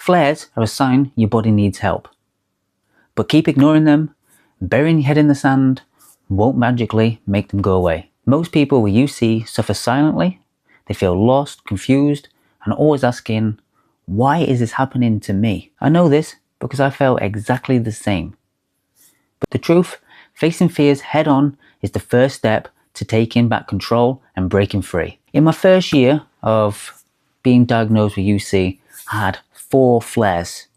Flares are a sign your body needs help. But keep ignoring them, burying your head in the sand, won't magically make them go away. Most people with UC suffer silently. They feel lost, confused, and always asking, why is this happening to me? I know this because I felt exactly the same. But the truth, facing fears head on is the first step to taking back control and breaking free. In my first year of being diagnosed with UC, I had 4 flares.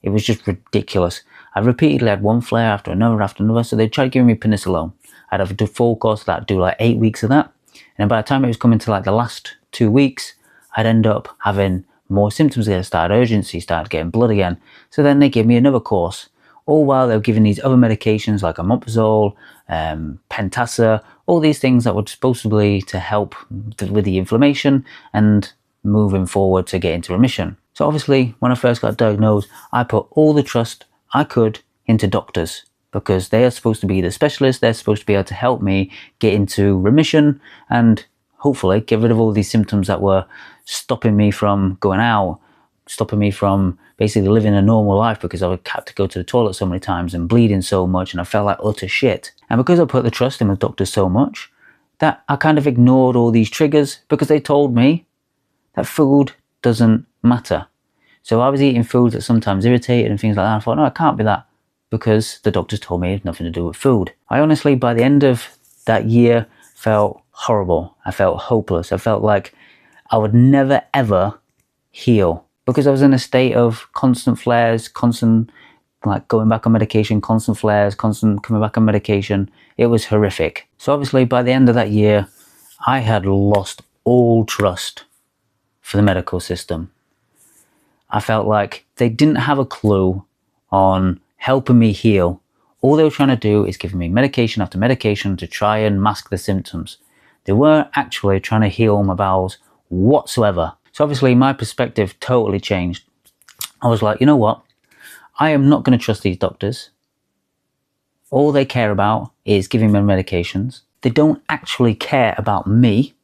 It was just ridiculous. I repeatedly had one flare after another, so they tried giving me penicillin. I'd have a full course of that, do like 8 weeks of that. And by the time it was coming to like the last 2 weeks, I'd end up having more symptoms again, started urgency, started getting blood again. So then they gave me another course. All while they were giving these other medications like omeprazole, Pentasa, all these things that were supposedly to help with the inflammation and moving forward to get into remission. So obviously, when I first got diagnosed, I put all the trust I could into doctors because they are supposed to be the specialists. They're supposed to be able to help me get into remission and hopefully get rid of all these symptoms that were stopping me from going out, stopping me from basically living a normal life because I had to go to the toilet so many times and bleeding so much and I felt like utter shit. And because I put the trust in the doctors so much, that I kind of ignored all these triggers because they told me that food doesn't matter. So I was eating foods that sometimes irritated and things like that. I thought, no, it can't be that because the doctors told me it had nothing to do with food. I honestly, by the end of that year, felt horrible. I felt hopeless. I felt like I would never ever heal because I was in a state of constant flares, constant like going back on medication, constant flares, constant coming back on medication. It was horrific. So obviously by the end of that year, I had lost all trust for the medical system. I felt like they didn't have a clue on helping me heal. All they were trying to do is give me medication after medication to try and mask the symptoms. They weren't actually trying to heal my bowels whatsoever. So obviously my perspective totally changed. I was like, you know what? I am not going to trust these doctors. All they care about is giving me medications. They don't actually care about me.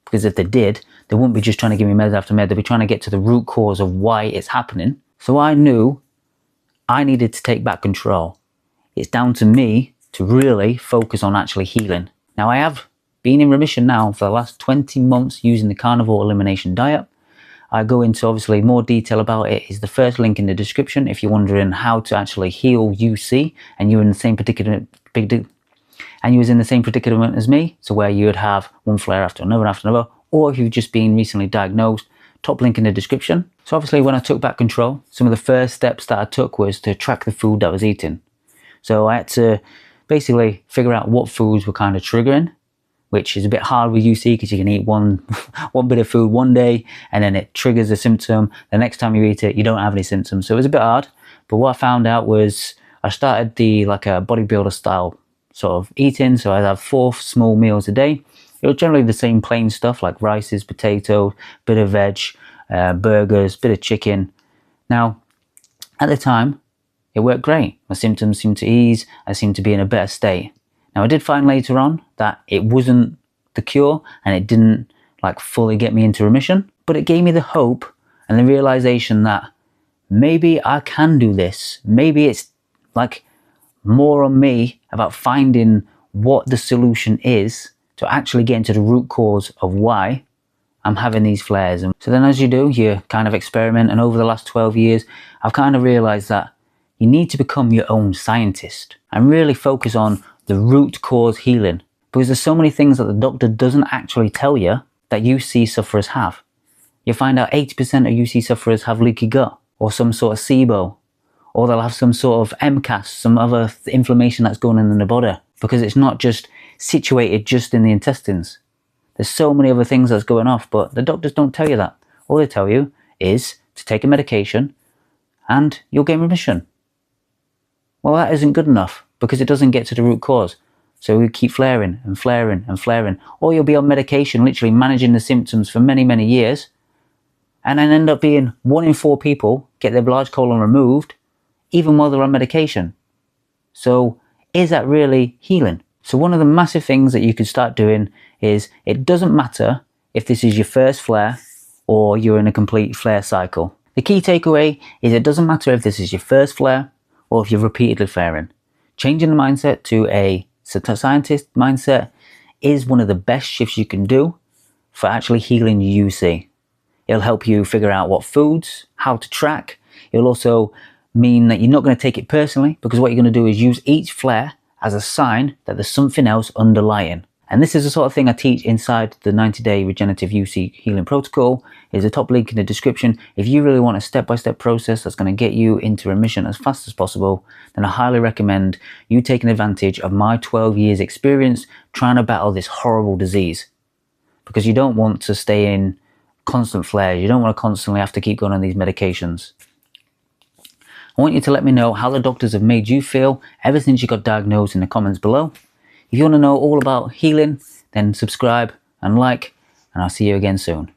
Because if they did, they wouldn't be just trying to give me med after med. They'd be trying to get to the root cause of why it's happening. So I knew I needed to take back control. It's down to me to really focus on actually healing. Now I have been in remission now for the last 20 months using the carnivore elimination diet. I go into obviously more detail about it. Is the first link in the description if you're wondering how to actually heal UC and you're in the same predicament as me, so where you would have one flare after another, or if you've just been recently diagnosed, top link in the description. So obviously when I took back control, some of the first steps that I took was to track the food that I was eating. So I had to basically figure out what foods were kind of triggering, which is a bit hard with UC because you can eat one bit of food one day and then it triggers a symptom. The next time you eat it, you don't have any symptoms. So it was a bit hard. But what I found out was I started like a bodybuilder style sort of eating. So I'd have 4 small meals a day. It was generally the same plain stuff like rices, potatoes, bit of veg, burgers, bit of chicken. Now, at the time, it worked great. My symptoms seemed to ease. I seemed to be in a better state. Now, I did find later on that it wasn't the cure and it didn't like fully get me into remission, but it gave me the hope and the realization that maybe I can do this. Maybe it's like more on me about finding what the solution is to actually get into the root cause of why I'm having these flares. And so then as you do, you kind of experiment. And over the last 12 years, I've kind of realized that you need to become your own scientist and really focus on the root cause healing, because there's so many things that the doctor doesn't actually tell you that UC sufferers have. You find out 80% of UC sufferers have leaky gut or some sort of SIBO, or they'll have some sort of MCAS, some other inflammation that's going on in the body, because it's not just situated just in the intestines. There's so many other things that's going off, but the doctors don't tell you that. All they tell you is to take a medication and you'll get remission. Well, that isn't good enough because it doesn't get to the root cause. So you keep flaring and flaring and flaring, or you'll be on medication, literally managing the symptoms for many, many years, and then end up being 1 in 4 people get their large colon removed, even while they're on medication. So is that really healing? So one of the massive things that you could start doing is, it doesn't matter if this is your first flare or you're in a complete flare cycle. The key takeaway is it doesn't matter if this is your first flare or if you're repeatedly flaring. Changing the mindset to a scientist mindset is one of the best shifts you can do for actually healing your UC. It'll help you figure out what foods, how to track. It'll also mean that you're not going to take it personally, because what you're going to do is use each flare as a sign that there's something else underlying. And this is the sort of thing I teach inside the 90-day regenerative UC healing protocol. There's a top link in the description. If you really want a step-by-step process that's going to get you into remission as fast as possible, then I highly recommend you taking advantage of my 12 years experience trying to battle this horrible disease. Because you don't want to stay in constant flares. You don't want to constantly have to keep going on these medications. I want you to let me know how the doctors have made you feel ever since you got diagnosed in the comments below. If you want to know all about healing, then subscribe and like, and I'll see you again soon.